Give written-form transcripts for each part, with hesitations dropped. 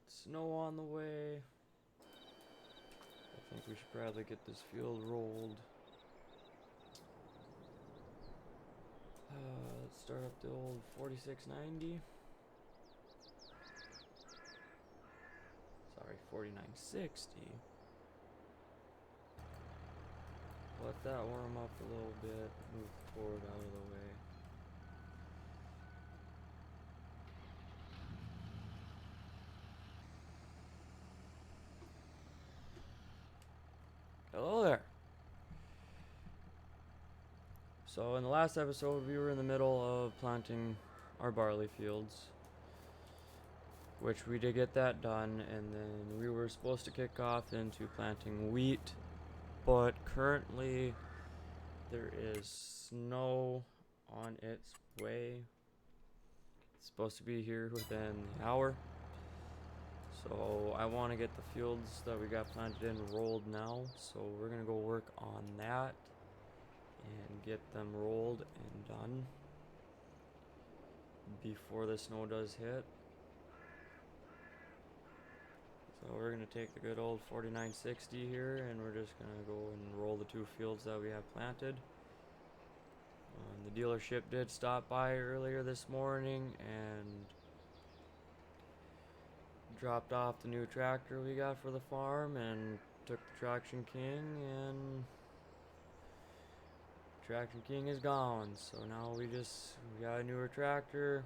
Snow on the way. I think we should probably get this field rolled. Let's start up the old 4690. Sorry, 4960. Let that warm up a little bit. Move the board out of the way. Hello there. So in the last episode we were in the middle of planting our barley fields, which we did get that done, and then we were supposed to kick off into planting wheat, but currently there is snow on its way. It's supposed to be here within the hour. So I want to get the fields that we got planted in rolled now. So we're going to go work on that and get them rolled and done before the snow does hit. So we're going to take the good old 4960 here, and we're just going to go and roll the 2 fields that we have planted. The dealership did stop by earlier this morning and dropped off the new tractor we got for the farm and took the Traction King, and Traction King is gone. So now we got a newer tractor.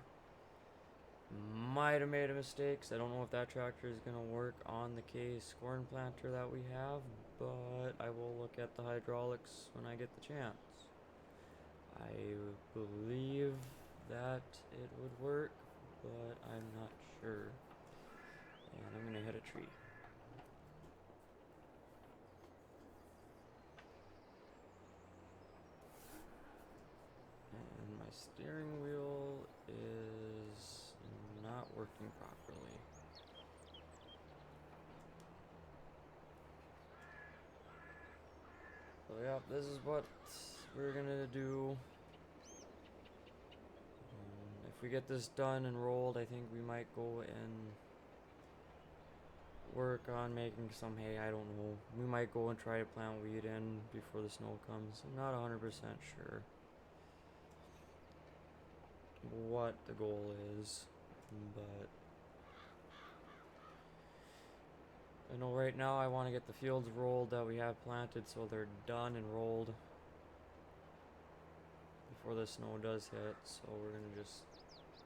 Might have made a mistake, 'cause I don't know if that tractor is going to work on the case corn planter that we have, but I will look at the hydraulics when I get the chance. I believe that it would work, but I'm not sure. And I'm going to hit a tree. And my steering wheel is not working properly. So yeah, this is what we're going to do. If we get this done and rolled, I think we might go and work on making some hay. I don't know. We might go and try to plant wheat in before the snow comes. I'm not 100% sure what the goal is, but I know right now I want to get the fields rolled that we have planted so they're done and rolled before the snow does hit. So we're going to just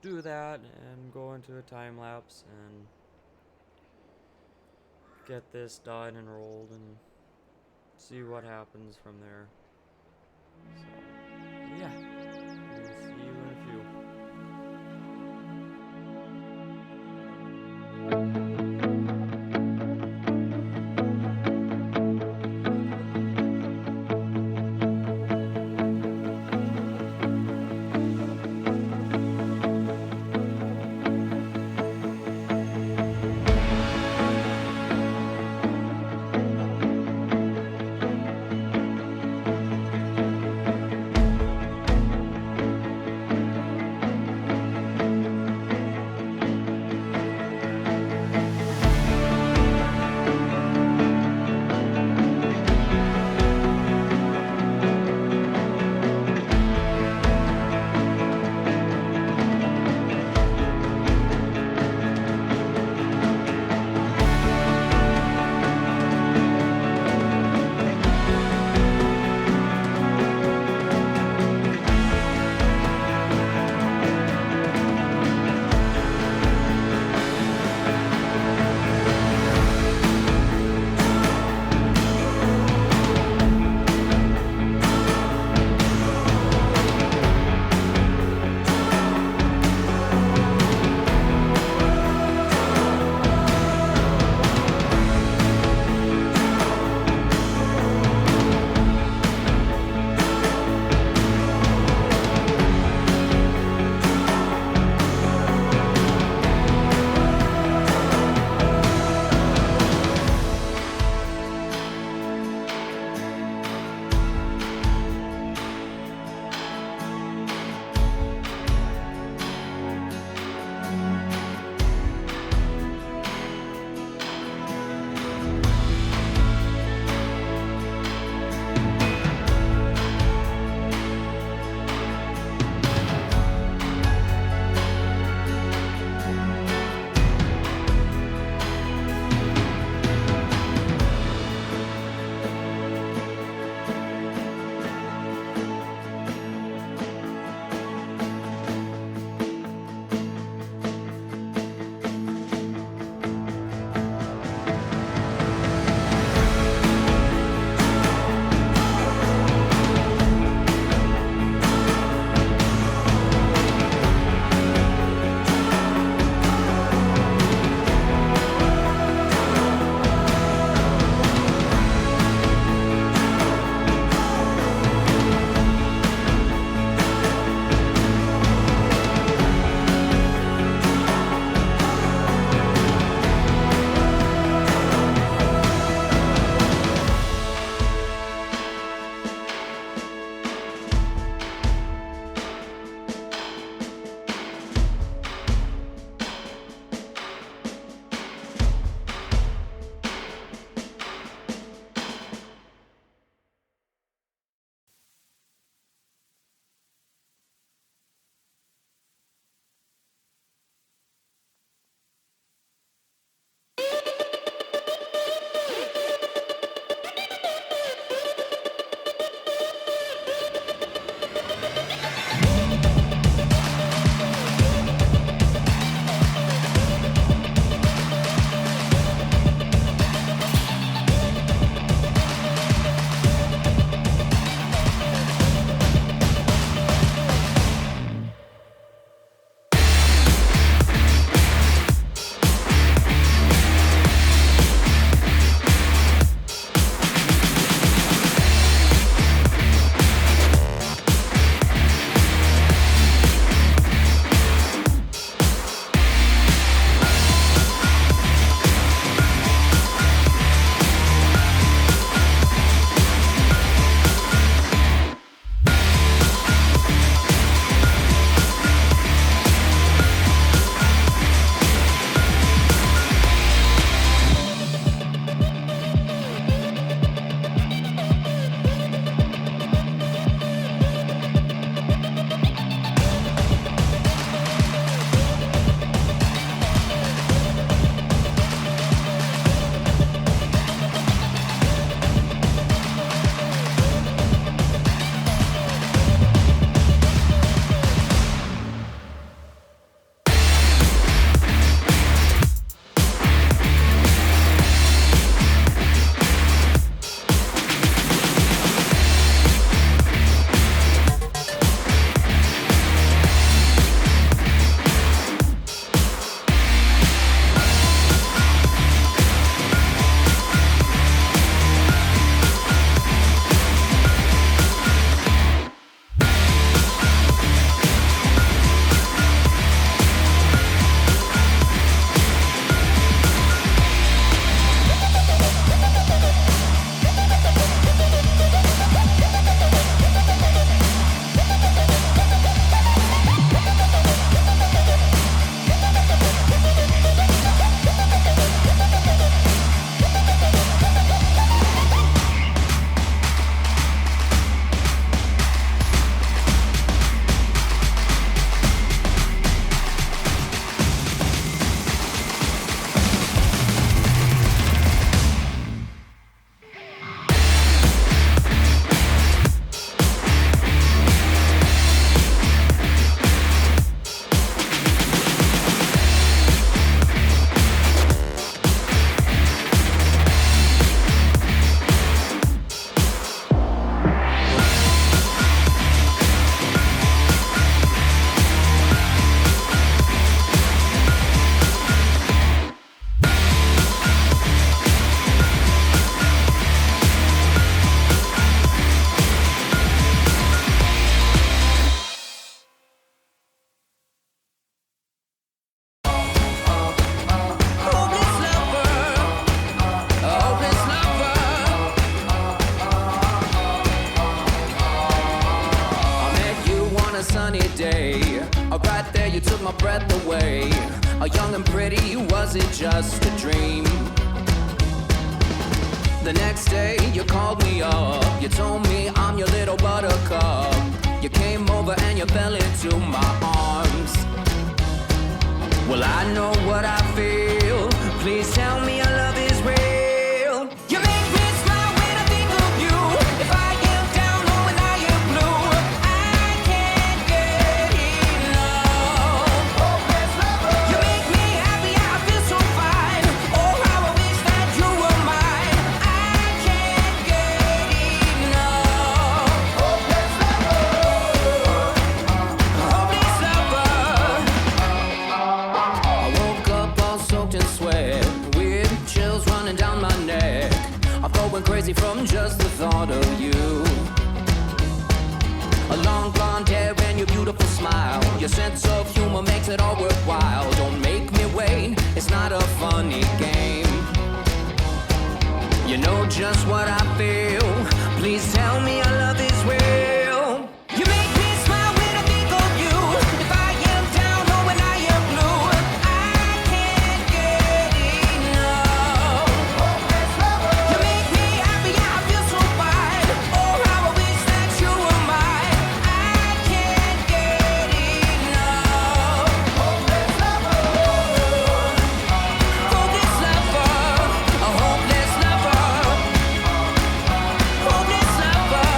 do that and go into a time lapse and get this done and rolled and see what happens from there. So yeah, we'll see you in a few. you took my breath away. A young and pretty, was it just a dream? The next day you called me up. You told me I'm your little buttercup. You came over and you fell into my arms. Well, I know what I feel. Please tell me your love is real. You make me smile when I think of you. If I am down or when I am blue, I can't get enough. You make me happy, I feel so fine. Oh, how I wish that you were mine. I can't get enough. Hopeless lover. I woke up all soaked in sweat, with chills running down my neck. I'm going crazy from just the thought of you. A long blonde hair and your beautiful smile. Your sense of humor makes it all worthwhile. Don't make me wait, it's not a funny game. You know just what I feel. Please tell me your love is real. You make me smile when I think of you. If I am down or when I am blue, I can't get enough. You make me happy, I feel so fine. Oh, how I wish that you were mine. I can't get enough. Hopeless lover. Hopeless lover. A hopeless lover. Hopeless lover.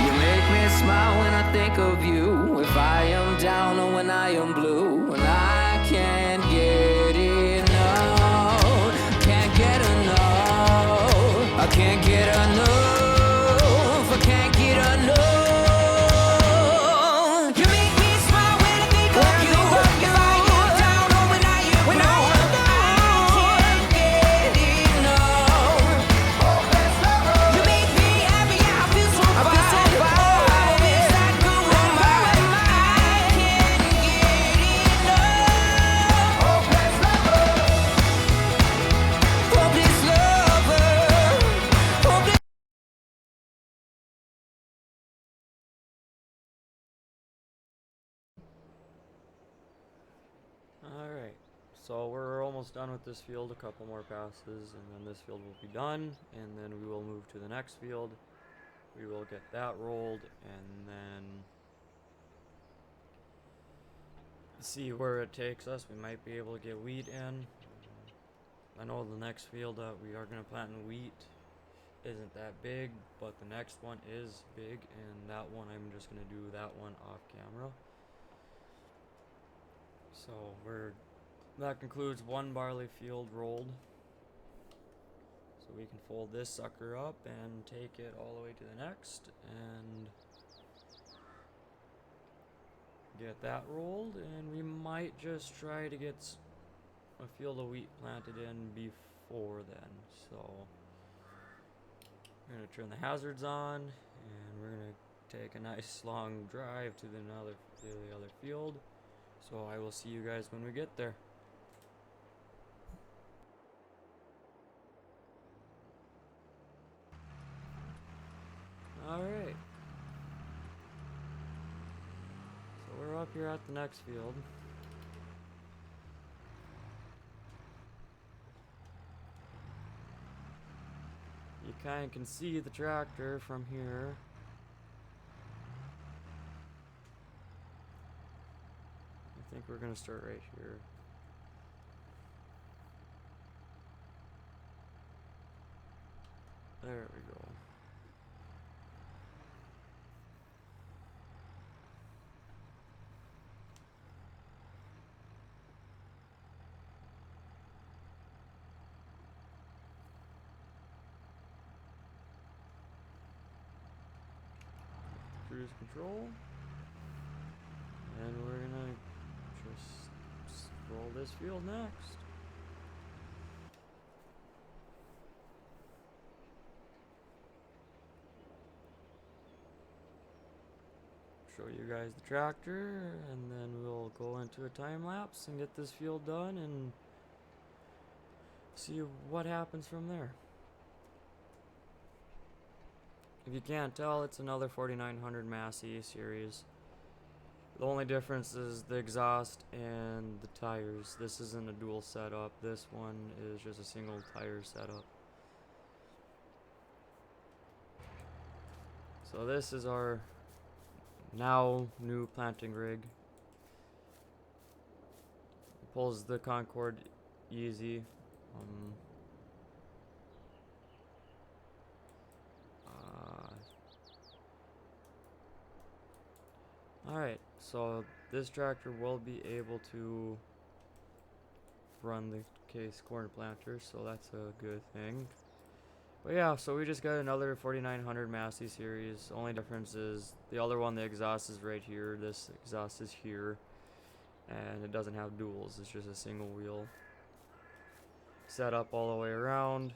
You make me smile when I think of you. If I am down or when I am blue, and I can't get enough. Can't get enough. I can't get enough. I can't get enough. You make me smile when I think of you. If I am down or when I am blue, I can't get enough. You make me happy, I feel so fine. Oh, I wish that you were mine. I can't get enough. Hopeless lover. Hopeless lover. Hopeless. Alright, so we're almost done with this field, a couple more passes, and then this field will be done, and then we will move to the next field. We will get that rolled, and then see where it takes us. We might be able to get wheat in. I know the next field that we are going to plant in wheat isn't that big, but the next one is big, and that one I'm just going to do that one off camera. So that concludes one barley field rolled. So we can fold this sucker up and take it all the way to the next and get that rolled, and we might just try to get a field of wheat planted in before then. So we're going to turn the hazards on, and we're going to take a nice long drive to the other field. So I will see you guys when we get there. Alright. So we're up here at the next field. You kind of can see the tractor from here. I think we're going to start right here. There we go. Cruise control. And we're going to just roll this field next. Show you guys the tractor, and then we'll go into a time lapse and get this field done and see what happens from there. If you can't tell, it's another 4900 Massey series. The only difference is the exhaust and the tires. This isn't a dual setup. This one is just a single tire setup. So this is our now new planting rig. Pulls the Concord easy. Alright, so this tractor will be able to run the case corn planter, so that's a good thing. But yeah, so we just got another 4900 Massey series. Only difference is the other one, the exhaust is right here, this exhaust is here, and it doesn't have duals, it's just a single wheel setup all the way around.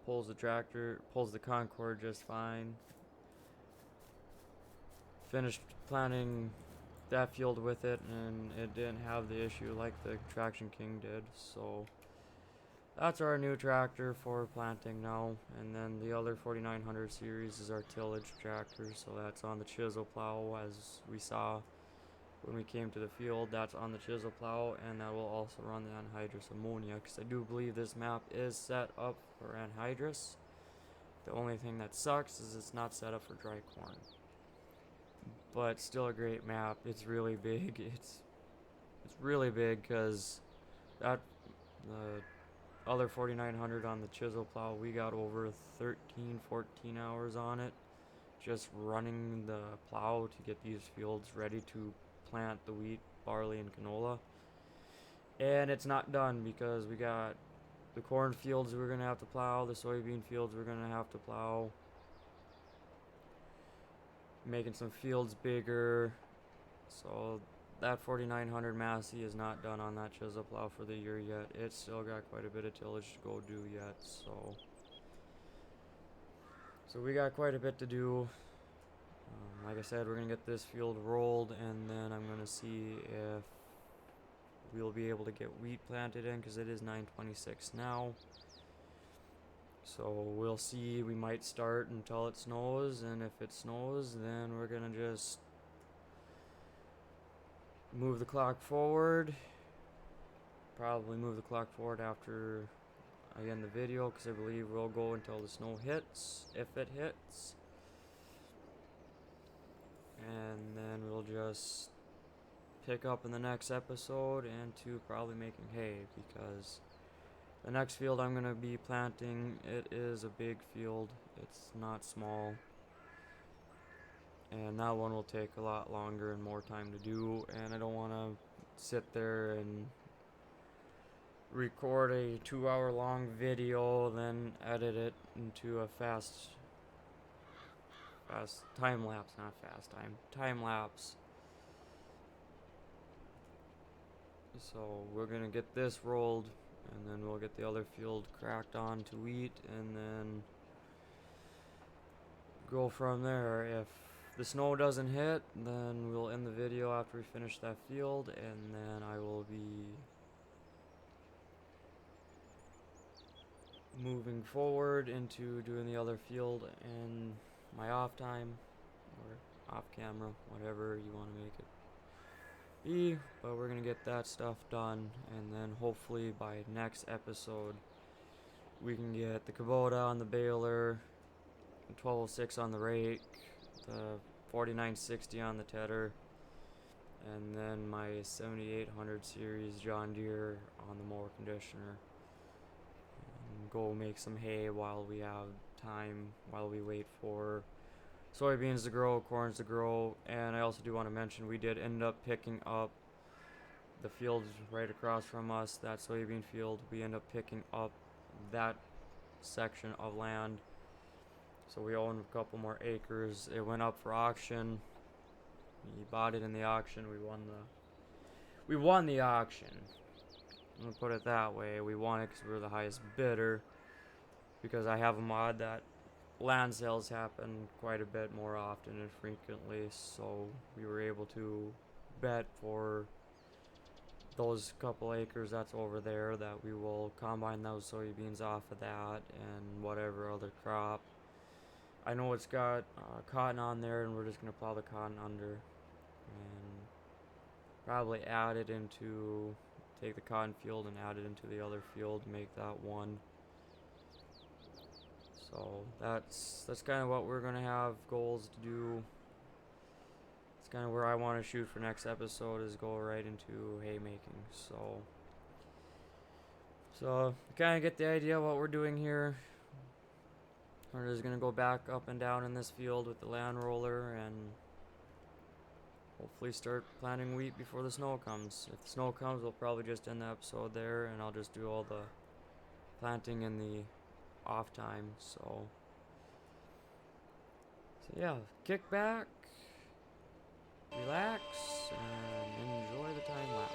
Pulls the Concord just fine. Finished planting that field with it, and it didn't have the issue like the Traction King did, so that's our new tractor for planting now. And then the other 4900 series is our tillage tractor, so that's on the chisel plow, as we saw when we came to the field. That's on the chisel plow, and that will also run the anhydrous ammonia, because I do believe this map is set up for anhydrous. The only thing that sucks is it's not set up for dry corn. But still a great map. It's really big. It's really big because that the other 4900 on the chisel plow, we got over 13-14 hours on it, just running the plow to get these fields ready to plant the wheat, barley, and canola. And it's not done because we got the corn fields we're gonna have to plow, the soybean fields we're gonna have to plow, making some fields bigger. So that 4900 Massey is not done on that chisel plow for the year yet. It's still got quite a bit of tillage to go do yet, so we got quite a bit to do. Like I said, we're gonna get this field rolled, and then I'm gonna see if we'll be able to get wheat planted in, because it is 9:26 now. So we'll see. We might start until it snows, and if it snows, then we're gonna just move the clock forward. Probably move the clock forward after I end the video, because I believe we'll go until the snow hits, if it hits. And then we'll just pick up in the next episode and to probably making hay, because the next field I'm going to be planting, it is a big field. It's not small. And that one will take a lot longer and more time to do, and I don't want to sit there and record a 2-hour long video, then edit it into a fast time lapse, not fast time lapse. So we're gonna get this rolled, and then we'll get the other field cracked on to wheat, and then go from there. If the snow doesn't hit, then we'll end the video after we finish that field, and then I will be moving forward into doing the other field in my off time, or off camera, whatever you want to make it be. But we're gonna get that stuff done, and then hopefully by next episode we can get the Kubota on the baler, the 1206 on the rake, the 4960 on the tedder, and then my 7800 series John Deere on the mower conditioner. And go make some hay while we have time, while we wait for soybeans to grow, corns to grow. And I also do want to mention, we did end up picking up the fields right across from us, that soybean field. We end up picking up that section of land, so we own a couple more acres. It went up for auction. We bought it in the auction. We won the auction. I'm gonna put it that way. We won it because we were the highest bidder, because I have a mod that land sales happen quite a bit more often and frequently, so we were able to bet for those couple acres that's over there that we will combine those soybeans off of that, and whatever other crop I know it's got cotton on there, and we're just gonna plow the cotton under, and probably add it into, take the cotton field and add it into the other field, make that one. So that's kind of what we're gonna have goals to do. It's kind of where I want to shoot for next episode, is go right into haymaking. So kind of get the idea of what we're doing here. We're just gonna go back up and down in this field with the land roller and hopefully start planting wheat before the snow comes. If the snow comes, we'll probably just end the episode there, and I'll just do all the planting in the off time. So yeah, kick back, relax, and enjoy the time lapse.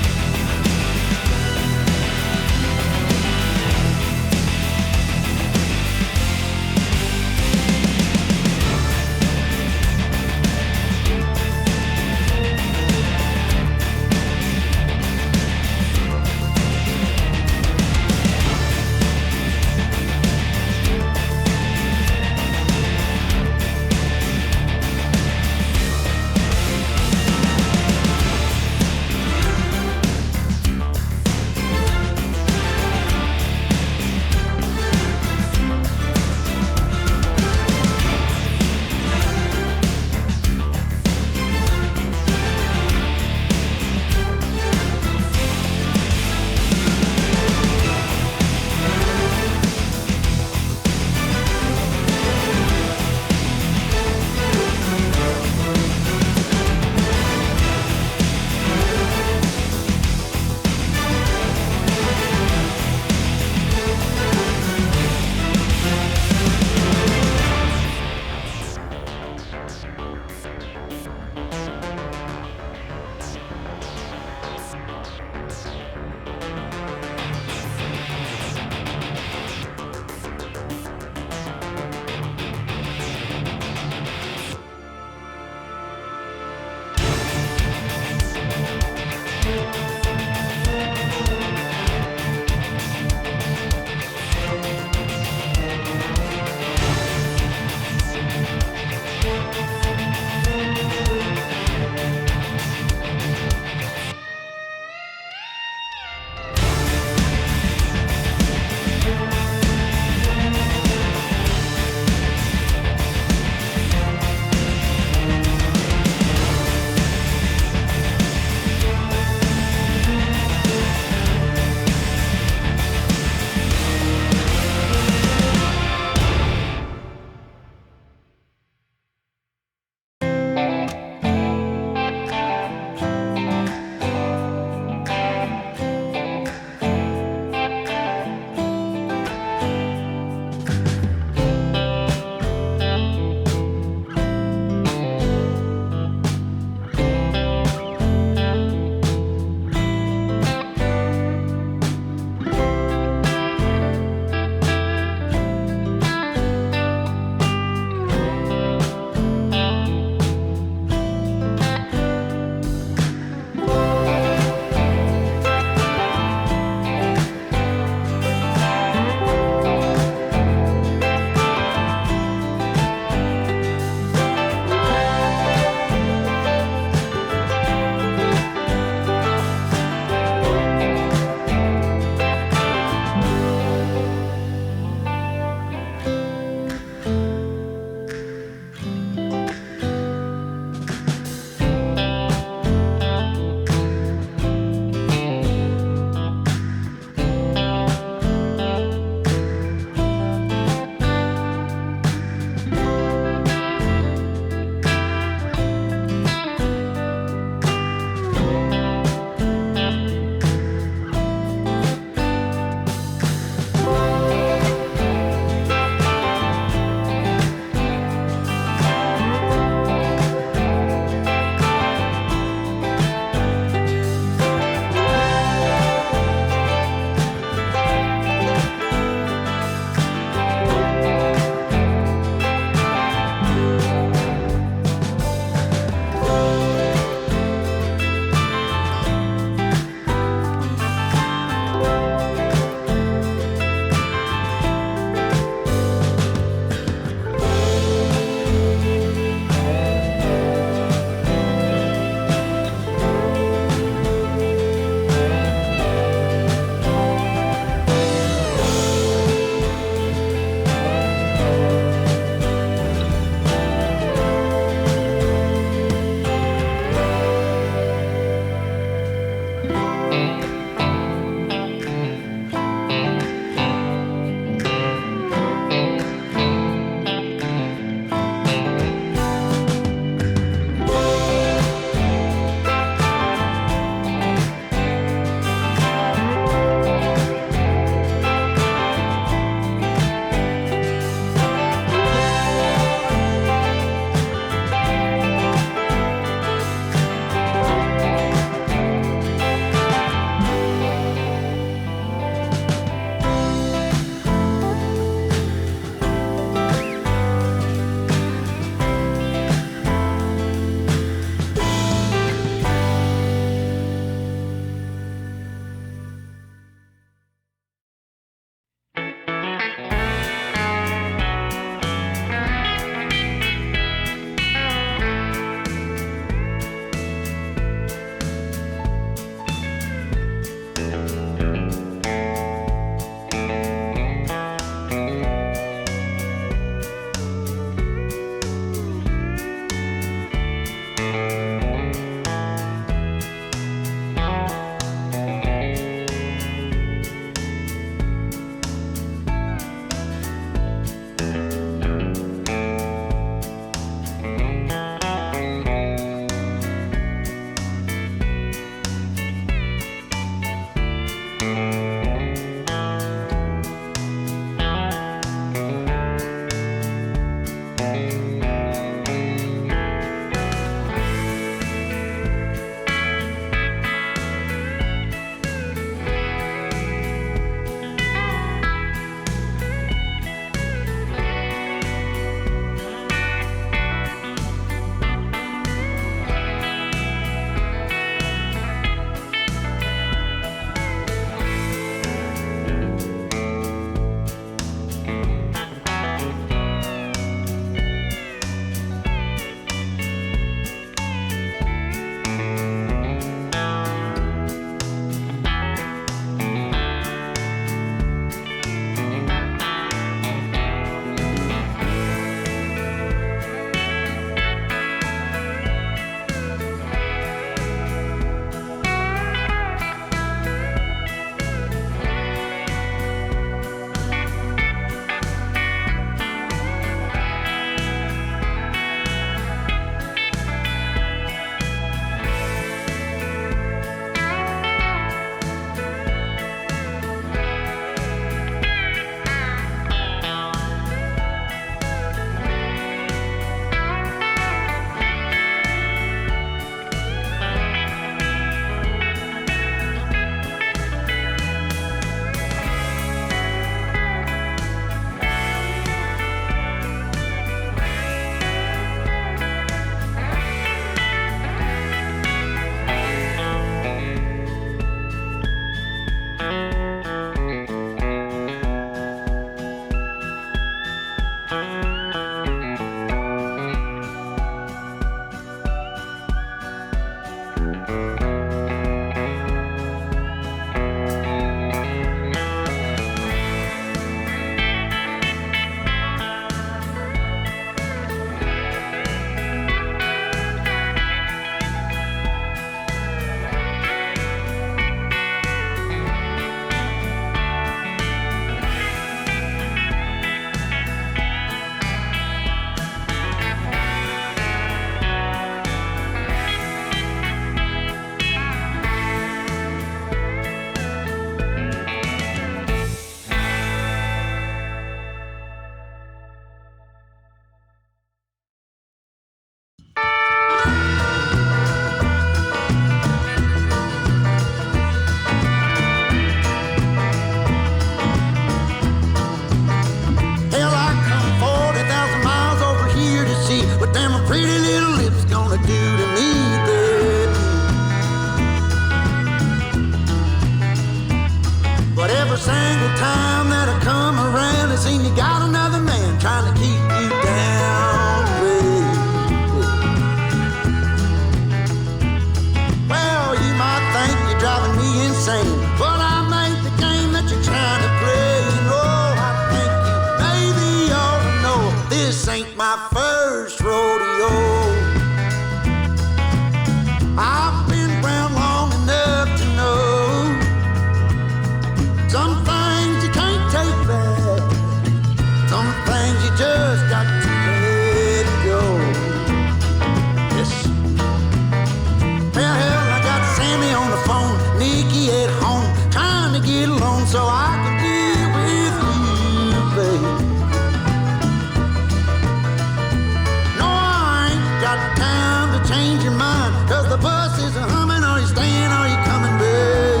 your mind, 'cause the bus is a humming. Are you staying, are you coming, babe?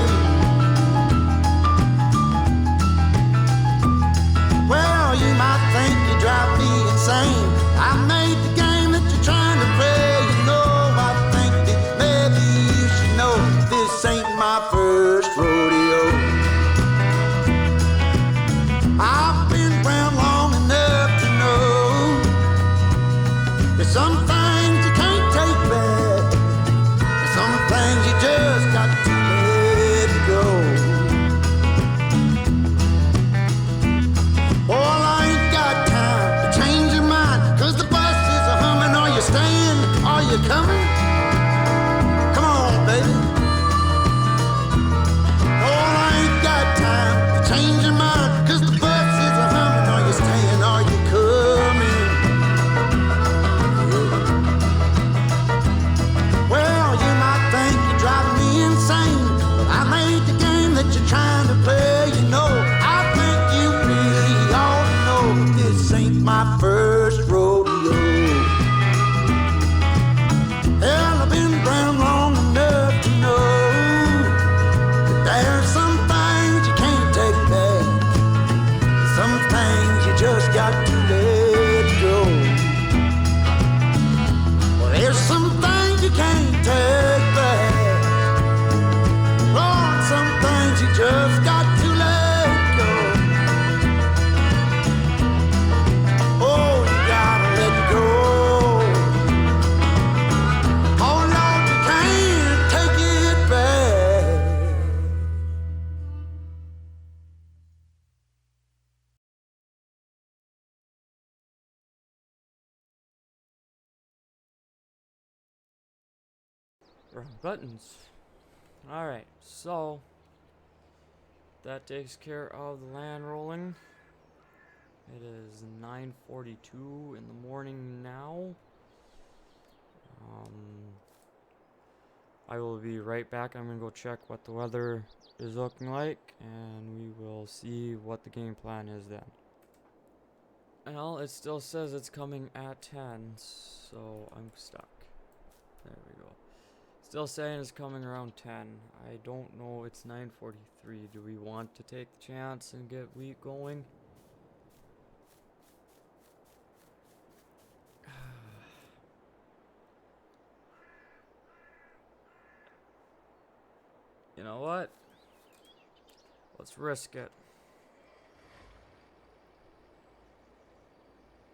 Well, you might think you drive me insane. I made the game that you're trying to play. You know, I think that maybe you should know this ain't my first rodeo. I've been around long enough to know there's some things you can't take back. There's some things you just got to let go. Well, I ain't got time to change your mind, 'cause the bus is a humming. Are you staying? Are you coming? Come on, baby. Oh, I ain't got time to change your mind, 'cause the bus is a humming. Are you staying? Are you coming? Well, you might think you're driving me insane, but I made the game that you're trying to play. You know, I think you really ought to know this ain't my first rodeo. Hell, I've been around long enough to know that there's some things you can't take back. Some things you just got to let go. Well, there's some things you can't take back. Lord, some things you just got to let go. Oh, you gotta let go. Oh, Lord, you can't take it back. Wrong buttons. Alright, so that takes care of the land rolling. It is 9:42 in the morning now. I will be right back. I'm gonna go check what the weather is looking like, and we will see what the game plan is then. Well, it still says it's coming at 10, so I'm stuck. There we go. Still saying it's coming around 10. I don't know, it's 9:43. Do we want to take the chance and get wheat going? You know what? Let's risk it.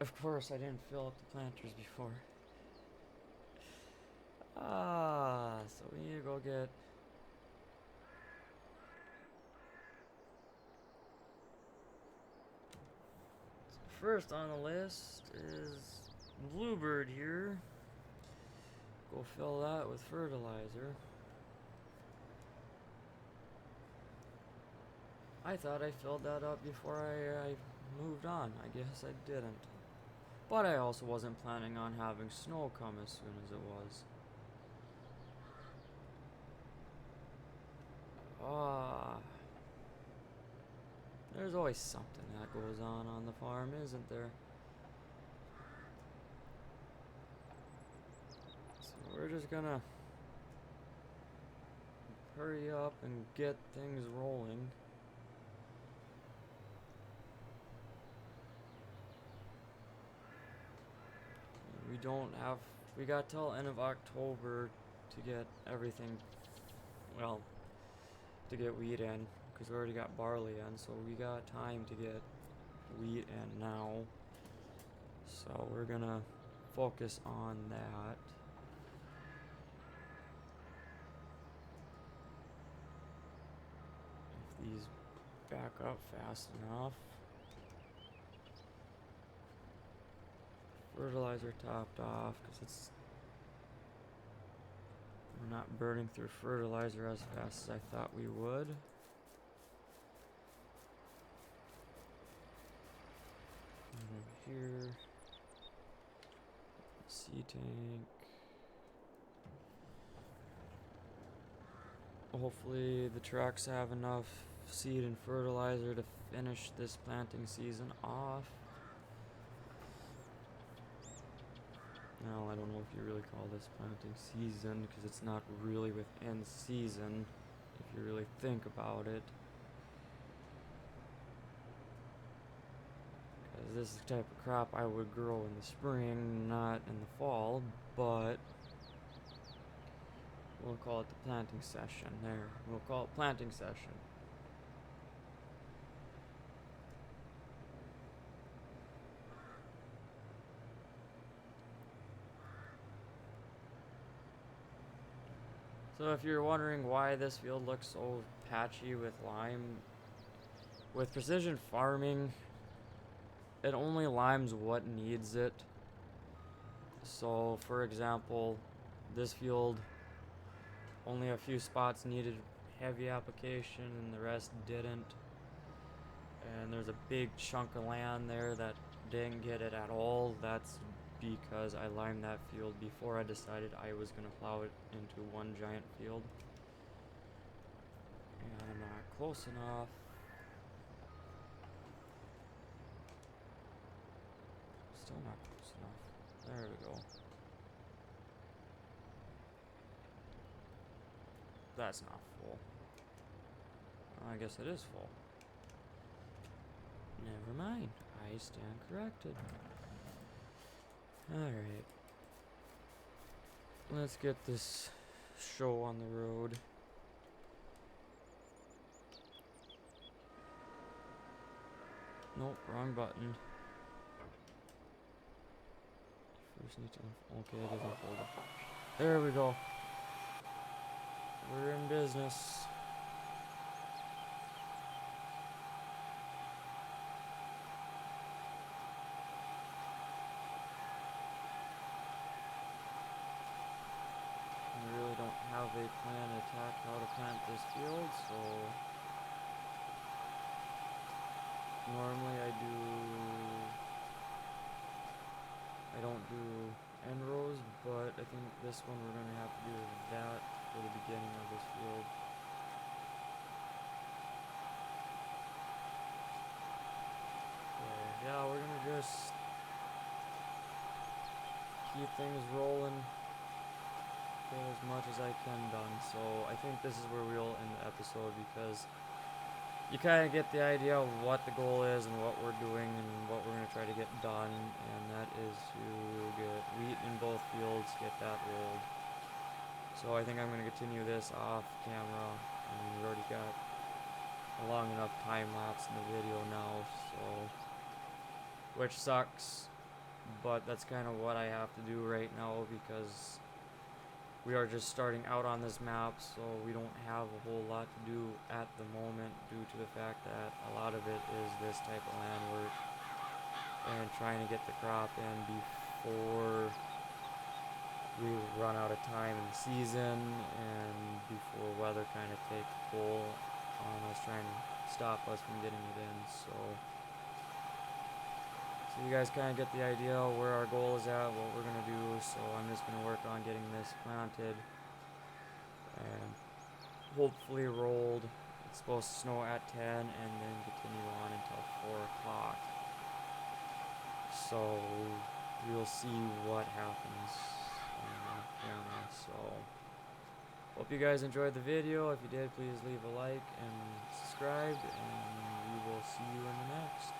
Of course, I didn't fill up the planters before. So we need to go get... First on the list is Bluebird here. Go fill that with fertilizer. I thought I filled that up before I moved on. I guess I didn't. But I also wasn't planning on having snow come as soon as it was. There's always something that goes on the farm, isn't there? So we're just gonna hurry up and get things rolling. We got till end of October to get everything, well, to get wheat in, because we already got barley in, so we got time to get wheat in now. So we're gonna focus on that. If these back up fast enough. Fertilizer topped off because we're not burning through fertilizer as fast as I thought we would. And here, sea tank. Hopefully the trucks have enough seed and fertilizer to finish this planting season off. well, I don't know if you really call this planting season, because it's not really within season, if you really think about it. Because this is the type of crop I would grow in the spring, not in the fall, but we'll call it the planting session. There, we'll call it planting session. So if you're wondering why this field looks so patchy with lime, with precision farming, it only limes what needs it. So for example, this field, only a few spots needed heavy application and the rest didn't. And there's a big chunk of land there that didn't get it at all. That's because I limed that field before I decided I was going to plow it into one giant field. And I'm not close enough. Still not close enough. There we go. That's not full. I guess it is full. Never mind. I stand corrected. Alright. Let's get this show on the road. Nope, wrong button. First need to... Okay, it isn't folded. There we go. We're in business. We really don't have a plan to attack how to plant this field, so normally I don't do end rows, but I think this one we're gonna have to do that for the beginning of this field. Okay, yeah, we're gonna just keep things rolling, get as much as I can done. So I think this is where we'll end the episode, because you kind of get the idea of what the goal is and what we're doing and what we're going to try to get done, and that is to get wheat in both fields, get that rolled. So I think I'm going to continue this off camera. I mean, we've already got a long enough time lapse in the video now, so, which sucks, but that's kind of what I have to do right now, because we are just starting out on this map, so we don't have a whole lot to do at the moment, due to the fact that a lot of it is this type of land work and trying to get the crop in before we run out of time in the season and before weather kind of takes a toll on us, trying to stop us from getting it in. So you guys kind of get the idea of where our goal is at, what we're going to do. So I'm just going to work on getting this planted and hopefully rolled. It's supposed to snow at 10 and then continue on until 4 o'clock. So we'll see what happens on camera. So hope you guys enjoyed the video. If you did, please leave a like and subscribe, and we will see you in the next.